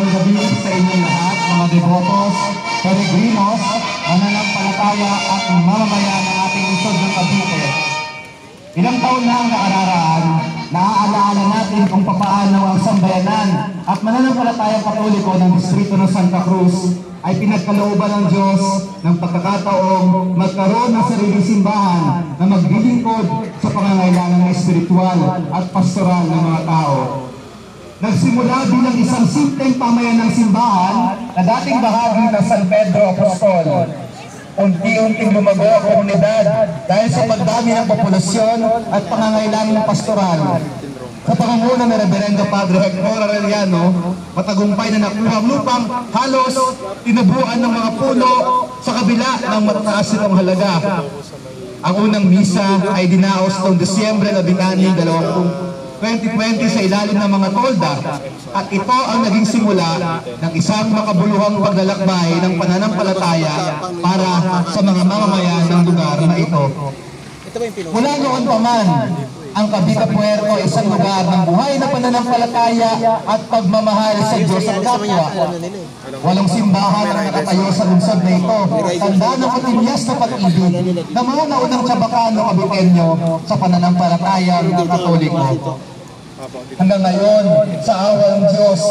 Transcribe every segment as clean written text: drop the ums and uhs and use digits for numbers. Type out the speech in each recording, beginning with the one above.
magandang gabi sa inyong lahat, mga devotos, peregrinos, mananampalataya at mamamayan ng ating lungsod ng Cavite. Ilang taon na ang nakararaan, naaalaala natin kung papaano ang sambayanan at mananampalatayang Katoliko ng distrito ng Santa Cruz ay pinagkalooban ng Diyos ng pagkakataong magkaroon ng sariling simbahan na maglilingkod sa pangangailangan ng espiritual at pastoral ng mga tao. Nagsimula bilang isang simpleng pamayanang simbahan na dating bahagi ng San Pedro Apostol. Unti-unting lumago ang komunidad dahil sa pagdami ng populasyon at pangangailangan pastoral. Sa pangunguna ni Reverendo Padre Hector Arellano, matagumpay na nakuha ang lupang halos tinubuan ng mga puno sa kabila ng mataas nitong halaga. Ang unang misa ay dinaos noong Disyembre 16, 2020 sa ilalim ng mga tolda, at ito ang naging simula ng isang makabuluhang paglalakbay ng pananampalataya para sa mga mamamayan ng lugar na ito. Mula noon pa man, ang Cavite Puerto ay isang lugar ng buhay na pananampalataya at pagmamahal sa Diyos at kapwa. Walang simbahan ang nakatayo sa lungsod na ito, tanda ng matinyas na pag-ibig na mga naunang Chabacano Caviteño sa pananampalatayang Katoliko. Hanggang ngayon, sa awa ng Diyos,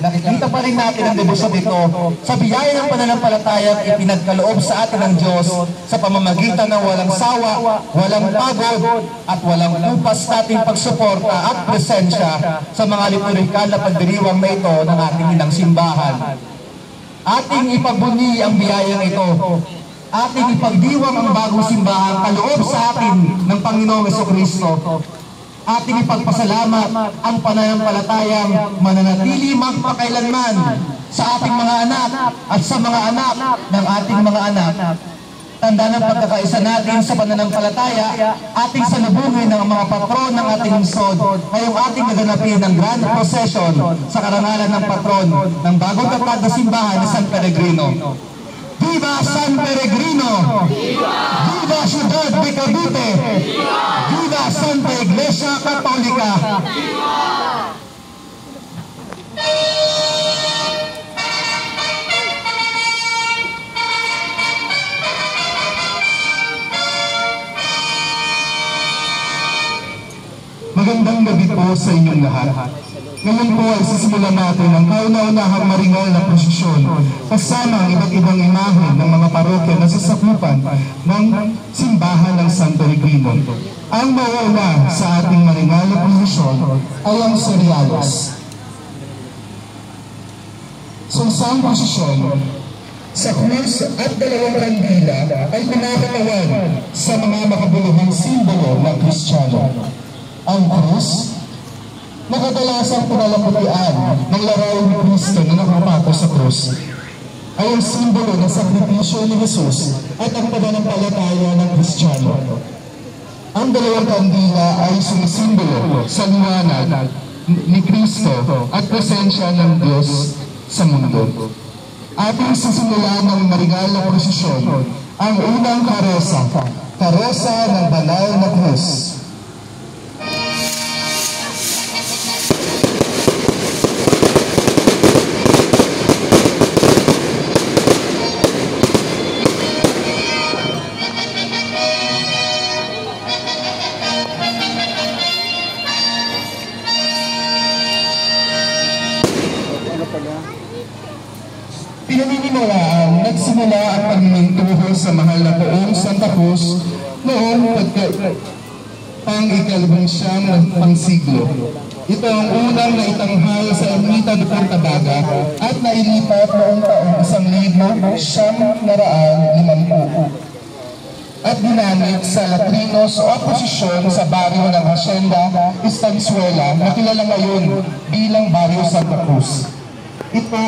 nakikita pa rin natin ang debosyon ito sa biyaya ng pananampalatayang ipinagkaloob sa atin ng Diyos sa pamamagitan ng walang sawa, walang pagod, at walang upas nating pagsuporta at presensya sa mga liturhikal na pagdiriwang na ito ng ating inang simbahan. Ating ipagbunyi ang biyayang ito. Ating ipagdiwang ang bagong simbahan kaloob sa atin ng Panginoong Jesucristo. Ating ipagpasalamat ang pananampalatayang mananatili magpakailanman sa ating mga anak at sa mga anak ng ating mga anak. Tanda ng pagkakaisa natin sa pananampalataya, ating salubungin ng mga patron ng ating lungsod ngayong ating gaganapin ng Grand Procession sa karangalan ng patron ng bagong tatag na simbahan na San Peregrino. Viva San Peregrino! Viva Ciudad de Cavite! Viva Santa Iglesia Católica! Magandang gabi po sa inyong lahat. Ngayon po ay sisimulan natin ang kauna-unahang maringal na prosesyon kasama ang iba't ibang imahe ng mga parokya na sasakupan ng simbahan ng San Peregrino. Ang mauuna sa ating maringal na prosesyon ay ang Cereales. Sa isang prosesyon, sa krus at dalawang kandila ay pinakatawan sa mga makabuluhang simbolo ng Kristiyano. Ang krus, nakadalasang pinalaputian ng larawan ni Kristo na nakapato sa krus, ay ang simbolo ng sakripisyo ni Jesus at ang pananampalataya ng Kristiyano. Ang dalawang kandila ay sumisimbolo sa liwanag ni Kristo at presensya ng Diyos sa mundo. Ating sisimulan ng maringal na prosesyon ang unang karosa, karosa ng banal na krus. Pinaniniwalaan, nagsimula ang pagmintuho sa mahal na poong Santa Cruz noong pang-19 pangsiglo. Ito ang unang naitanghal sa ermita de Portabaga at nailipat noong taong 1950 at ginamit sa latrinos o posisyon sa baryo ng Hacienda Estanzuela na kilala ngayon bilang Barrio Santa Cruz. Ito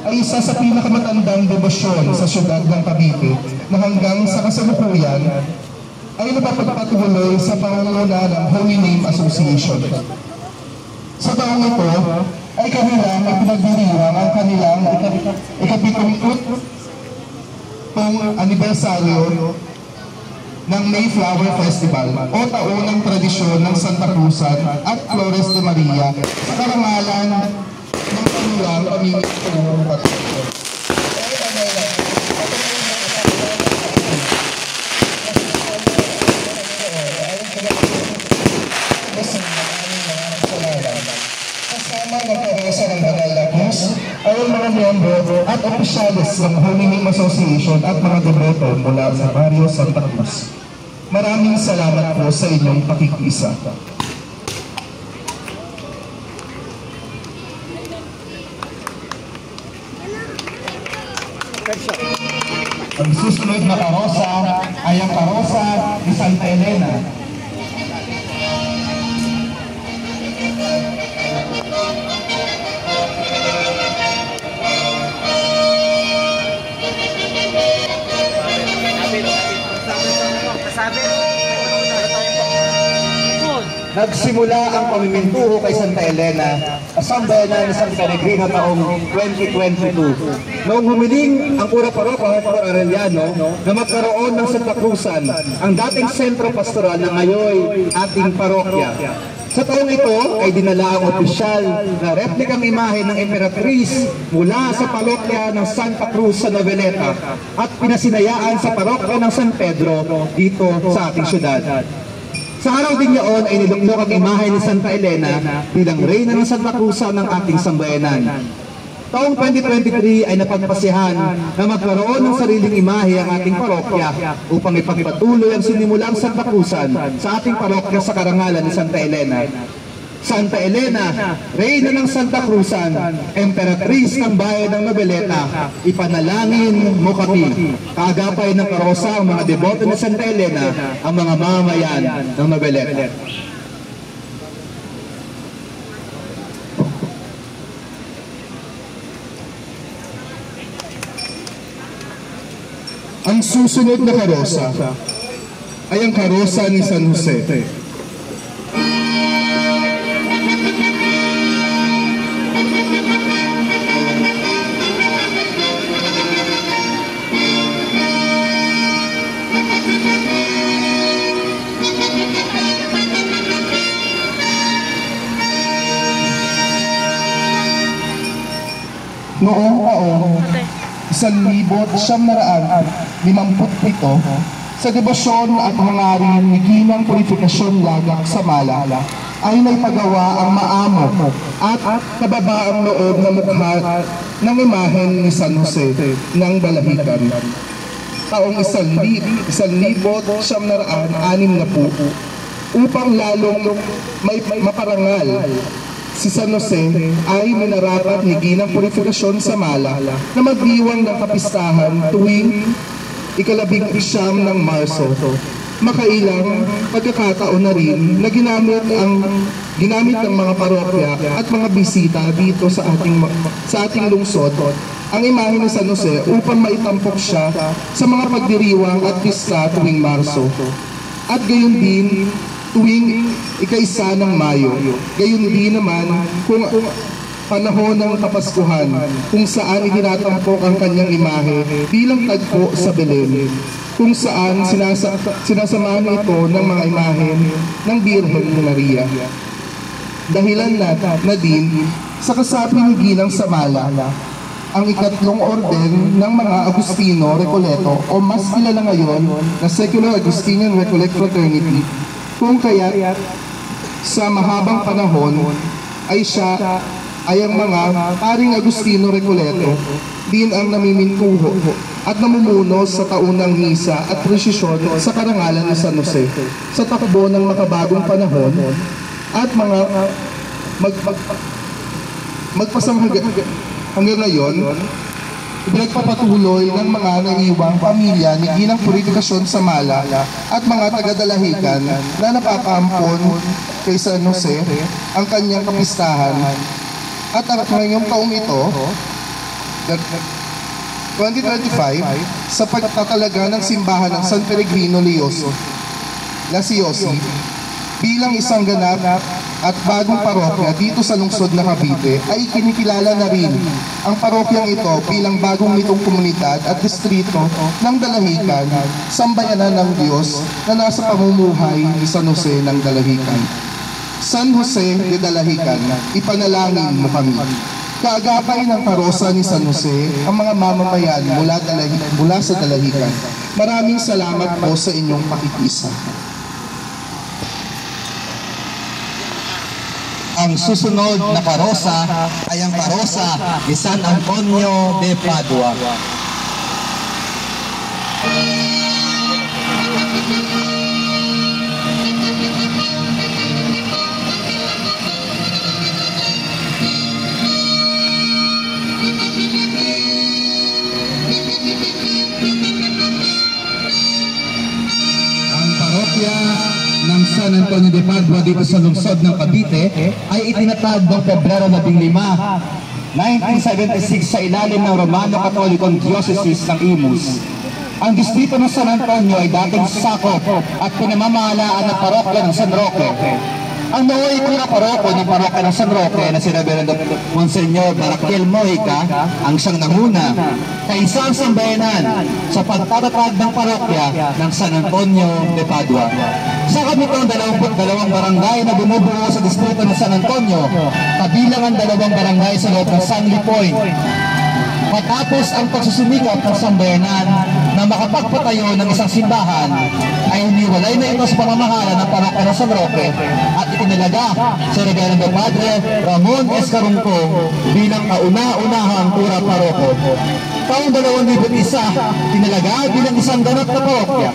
ay isa sa pinakamatandang debosyon sa siyudad ng Cavite na hanggang sa kasalukuyan ay napapagpatuloy sa pangunguna ng Holy Name Association. Sa taong ito ay kanilang ipinagdiriwang ang kanilang ikapitong anibersaryo ng Mayflower Festival o taunang tradisyon ng Santa Cruzan at Flores de Maria sa karangalan ng ang pamimigtong patuloy. Kasama ng kabasa ng Banal na Cruz ay ang mga miyembro at opisyalis ng Holy Name Association at mga deboto mula sa Barrio Santa Cruz. Maraming salamat po sa inyong pakikiisa. Ang susunod na karosa ay ang karosa ni Santa Elena. Nagsimula ang pamimintuho kay Santa Elena sa sambayanan ni San Peregrino taong 2022. Noong humiling ang Cura Parroquia Pastor Arellano na magkaroon ng Santa Cruzan, ang dating sentro pastoral na ngayon ating parokya. Sa taong ito ay dinala ang opisyal na replikang imahe ng Emperatriz mula sa parokya ng Santa Cruz sa Noveleta at pinasinayaan sa parokya ng San Pedro dito sa ating syudad. Sa araw din yaon ay niluklok ang imahe ni Santa Elena bilang reyna ng Santa Cruz ng ating sambayanan. Taong 2023 ay napagpasihan na magkaroon ng sariling imahe ang ating parokya upang ipagpatuloy ang sinimulang Santa Cruzan sa ating parokya sa karangalan ni Santa Elena. Santa Elena, reyna ng Santa Cruzan, emperatriz ng bayan ng Noveleta, ipanalangin mo kami. Kaagapay ng karosa ang mga deboto ni Santa Elena, ang mga mamamayan ng Noveleta. Ang susunod na karosa ay ang karosa ni San Jose. Noong taong 1957 sa debosyon at hangarin ni Ginang Purifikasyon Lagak sa Malala ay naipagawa ang maamo at kababaang loob na mukha ng imahen ni San Jose ng Dalahican. Taong 1960 upang lalong may maparangal si San Jose ay minarapat ni Ginang Purifikasyon sa Malala na magdiwang ng kapistahan tuwing ika-19 ng Marso. Makailang pagkakataon na rin na ginamit ng mga parokya at mga bisita dito sa ating lungsod ang imahe ni San Jose upang maitampok siya sa mga pagdiriwang at pista tuwing Marso. At gayon din tuwing ika-1 ng Mayo. Gayon din naman kung panahon ng Kapaskuhan kung saan itinatampok ang kanyang imahe bilang tagpo sa Belen, kung saan sinasamahan ito ng mga imahe ng Birhen ni Maria. Dahilan na din sa kasapi ni Ginang sa Malala, ang ikatlong orden ng mga Agustino Recoleto o mas kilala ngayon na Secular Augustinian Recollect Fraternity, kung kaya sa mahabang panahon ay ang mga paring Agustino Recoleto din ang namimintuho at namumuno sa taunang misa at presisyon sa karangalan ni San Jose sa takbo ng makabagong panahon at mga hanggang ngayon, pinagpapatuloy ng mga naiiwang pamilya ni Ginang Purifikasyon sa Malala at mga taga-Dalahican na napapaampon kay San Jose ang kanyang kapistahan. At ngayong taong ito, 2025, sa pagtatalaga ng simbahan ng San Peregrino Leoso, bilang isang ganap at bagong parokya dito sa lungsod na Cavite, ay kinikilala na rin ang parokyang ito bilang bagong nitong komunidad at distrito ng Dalahican, sambayanan ng Diyos na nasa pamumuhay ni San Jose ng Dalahican. San Jose de Dalahican, ipanalangin mo kami. Kaagapay ng karosa ni San Jose ang mga mamamayan mula sa dalahican. Maraming salamat po sa inyong pakikisa. Ang susunod na karosa ay ang karosa ni San Antonio de Padua. Ang parokya ng San Antonio de Padua dito sa lungsod ng Cavite ay itinatag noong Pebrero 15, 1976 sa ilalim ng Romano-Katolikong Diocese ng Imus. Ang distrito ng San Antonio ay dating sakop at pinamamahalaan ng parokya ng San Roque. Ang nooy kuna paroko ng parokya ng San Roque na si Reverendo Monsenyor Baraquiel Mojica ang siyang nanguna sa isang sambayanan sa pagtatatag ng parokya ng San Antonio de Padua. Sa kabitang 22 barangay na bumubuo sa distrito ng San Antonio, kabilang ang 2 barangay sa loob ng San Lipoy. Matapos ang pagsusumikap ng sambayanan na makapagpatayo ng isang simbahan, ay hiniwalay na ito sa pamamahala ng parokya ng San Roque at itinalaga sa Reverendo Padre Ramon Escarunco bilang kauna-unahang pura paroko. Taong 2001, tinalaga bilang isang ganap na parokya.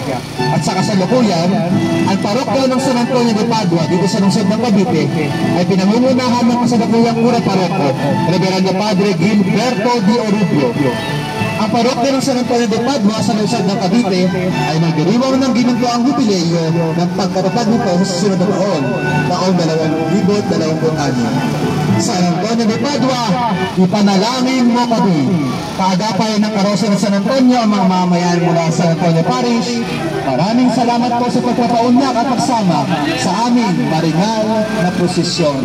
At sa kasalukuyan, ang parokya ng San Antonio de Padua dito sa lungsod ng Cavite ay pinangungunahan ng kasalukuyang pura paroko, Reverendo Padre Gilberto Di Orubio. Ang parokya ng San Antonio de Padua sa lungsod ng Cavite ay nagdiriwang ng ginuntuang jubileo ng pagkatatag nito sa susunod na taong 2026. San Antonio de Padua, ipanalangin mo kami. Kaagapay ng karosa ng San Antonio ang mga mamayan mula sa San Antonio Parish. Maraming salamat po sa pagpapaunlak at pagsama sa aming maringal na prosesyon.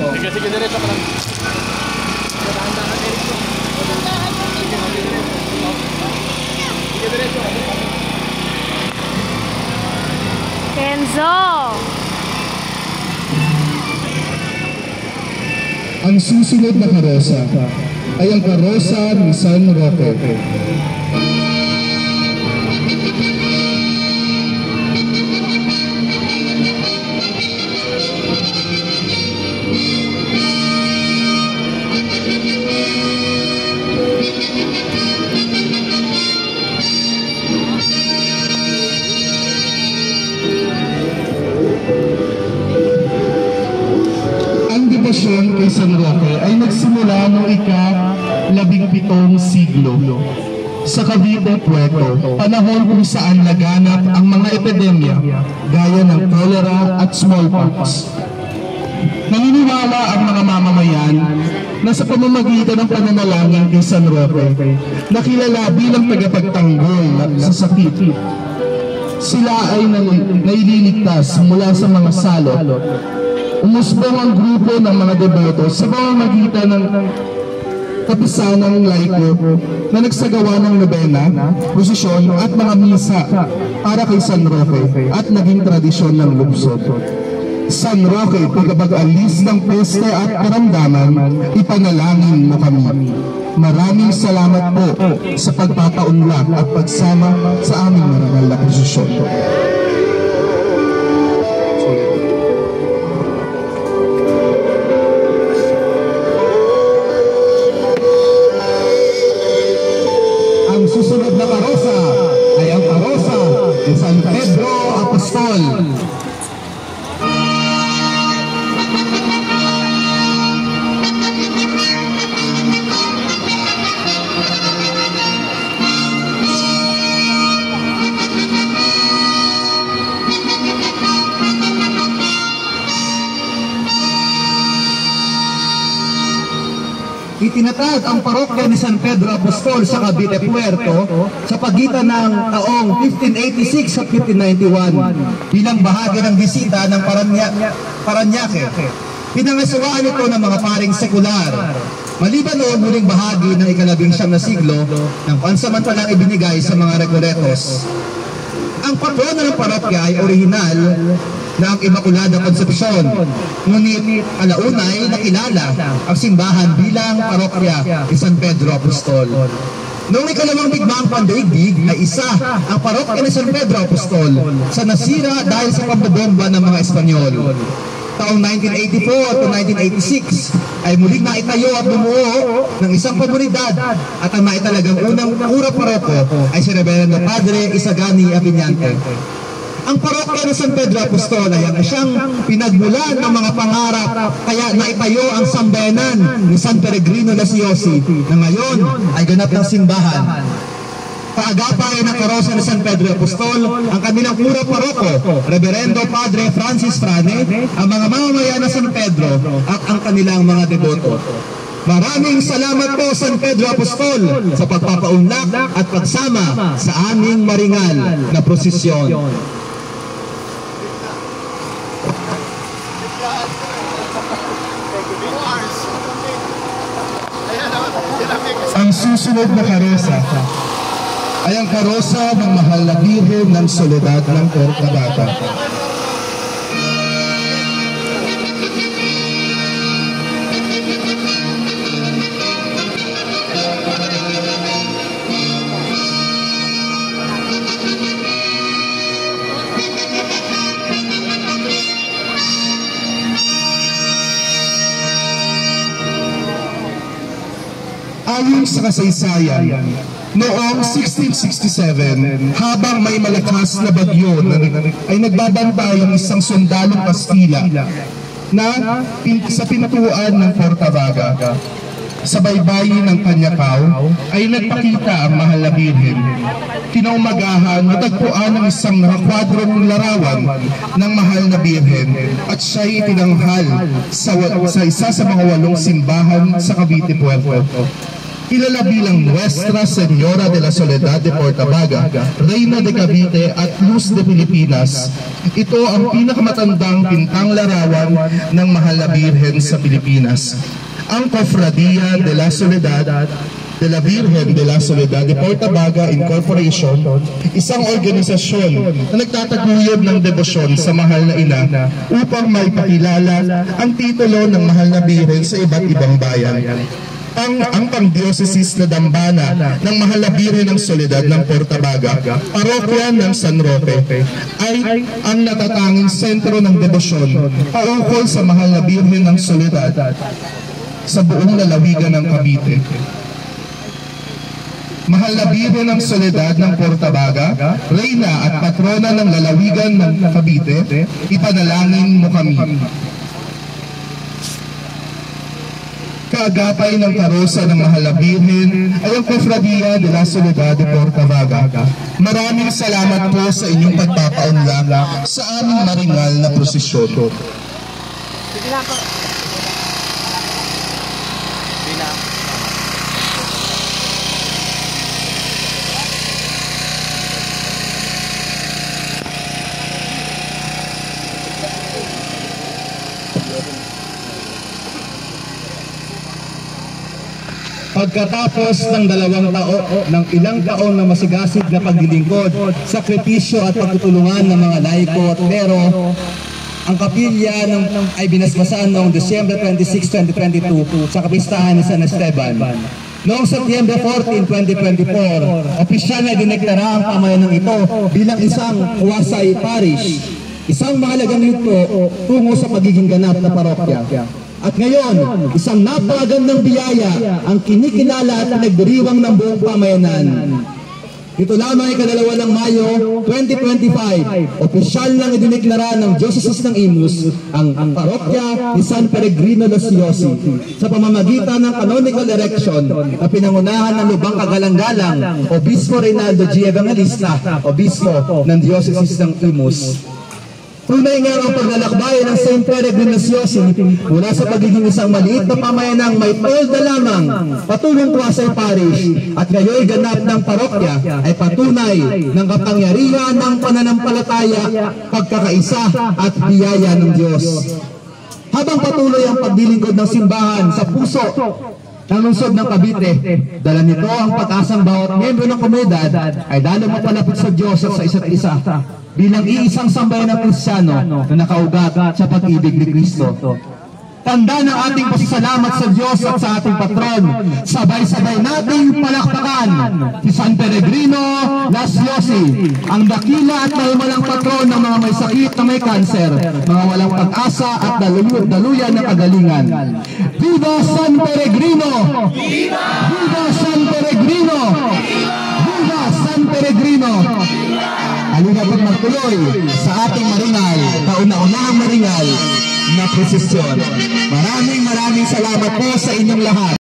Kenzo! Ang susunod na karosa ay ang karosa ni San Roque. Kay San Roque ay nagsimula noong ika-17 siglo sa Cavite, Puerto, panahon kung saan laganap ang mga epidemya gaya ng cholera at smallpox. Naniniwala ang mga mamamayan na sa pamamagitan ng pananalangin kay San Roque, nakilala bilang tagapagtanggol sa sakit, sila ay naililigtas mula sa mga salot. Umusbong ang grupo ng mga deboto sa pamamagitan ng kapisanang laiko na nagsagawa ng nobena, prosesyon at mga misa para kay San Roque at naging tradisyon ng lungsod. San Roque, tagapag-alis ng peste at karamdaman, ipanalangin mo kami. Maraming salamat po sa pagpapaunlak at pagsama sa aming marangal na prosesyon. Susunod na karosa ay ang karosa ni San Pedro Apostol. Itinatag ang parokya ni San Pedro Apostol sa Cavite, Puerto sa pagitan ng taong 1586 at 1591 bilang bahagi ng bisita ng Parañaque. Pinangasawaan ito ng mga paring sekular. Maliban noon, muling bahagi ng ika-19 na siglo ng pansamantalang ibinigay sa mga Recoletos. Ang patrono ng parokya ay orihinal na ang Immaculada Concepcion. Ngunit alaunay nakilala ang simbahan bilang parokya ni San Pedro Apostol. Noong ikalawang digmaang pandaigdig ay isa ang parokya ni San Pedro Apostol sa nasira dahil sa pambobomba ng mga Espanyol. Taong 1984 to 1986 ay muling naitayo at bumuo ng isang komunidad at ang naitalagang unang kura paroko ay si Reverendo Padre Isagani Aviñante. Ang parokya ng San Pedro Apostol ay ang siyang pinagmulan ng mga pangarap kaya naitayo ang sambayanan ni San Peregrino Lasiosi na ngayon ay ganap ng simbahan. Kaagapay ng karosa ni San Pedro Apostol, ang kanilang kura paroko, Reverendo Padre Francis Frane, ang mga mamamayan ng San Pedro at ang kanilang mga deboto. Maraming salamat po San Pedro Apostol sa pagpapaunlak at pagsama sa aming maringal na prosesyon. Ang susunod na karosa ay ang karosa ng Mahal na Birhen ng Soledad ng Portabaga. Ayon sa kasaysayan, noong 1667, habang may malakas na bagyo ay nagbabantay ang isang sundalong Kastila na sa pinatuan ng Portabaga. Sa baybayin ng Kanyakaw ay nagpakita ang Mahal na Birhen. Kinaumagahan, natagpuan ang isang nakakwadrong larawan ng Mahal na Birhen at siya'y itinanghal sa isa sa mga 8 simbahan sa Cavite, Puerto. Kilala bilang Nuestra Señora de la Soledad de Portabaga, Reina de Cavite at Luz de Pilipinas. Ito ang pinakamatandang pintang larawan ng Mahal na Birhen sa Pilipinas. Ang Cofradia de la Soledad de la Virgen de la Soledad de Portabaga Incorporation, isang organisasyon na nagtataguyod ng debosyon sa Mahal na Ina upang maipakilala ang titulo ng Mahal na Birhen sa iba't ibang bayan. Ang pang-diocesis na dambana ng Mahal na Birhen ng Soledad ng Portabaga, parokya ng San Roque, ay ang natatanging sentro ng debosyon paukol sa Mahal na Birhen ng Soledad sa buong lalawigan ng Cavite. Mahal na Birhen ng Soledad ng Portabaga, Reyna at Patrona ng lalawigan ng Cavite, ipanalangin mo kami. Kaagapay ng karosa ng Mahal na Birhen ay ang Cofradia de la Soledad de Portabaga. Maraming salamat po sa inyong pagpapaunlak sa aming maringal na prosesyon. Pagkatapos ng ilang taon na masigasig na paglilingkod, sakripisyo at pagtutulungan ng mga laiko at klero, ang kapilya ay binasbasan noong Disyembre 26, 2022 sa kapistahan ni San Esteban. Noong Setyembre 14, 2024, opisyal na dineklara ang pamayanang ito bilang isang Huasay Parish, isang mahalagang yugto tungo sa pagiging ganap na parokya. At ngayon, isang napakagandang biyaya ang kinikilala at pinagdiriwang ng buong pamayanan. Ito lamang ikadalawa ng Mayo 2025, opisyal nang idineklara ng Diocese ng Imus ang parokya ni San Peregrino Lasiosi sa pamamagitan ng canonical erection na pinangunahan ng lubang kagalang-galang Obispo Reynaldo G. Evangelista, Obispo ng Diocese ng Imus. Tunay nga ang paglalakbayan ng St. Peregrino Lasiosi mula sa pagiging isang maliit na pamayanang may tolda lamang patulong Huasay Parish at ngayon ganap ng parokya ay patunay ng kapangyarihan ng pananampalataya, pagkakaisa at biyaya ng Diyos. Habang patuloy ang paglilingkod ng simbahan sa puso ng lungsod ng Cavite, dala nito ang pag-asang bawat miyembro ng komunidad ay lalo mapalapit sa Diyos at sa isa't isa. bilang iisang sambayan ng Kristiyano na nakaugat sa pag-ibig ni Kristo. Tanda ng ating pasasalamat sa Diyos at sa ating patron. Sabay-sabay nating palakpakan si San Peregrino Las Llosi, ang dakila at mahimalang patron ng mga may sakit na may kanser, mga walang pag-asa at daluyan ng kagalingan. Viva San Peregrino! Viva! Viva San Peregrino! Viva San Peregrino! Halina pag magtuloy sa ating maringal, kauna-unahang maringal na prosesyon. Maraming salamat po sa inyong lahat.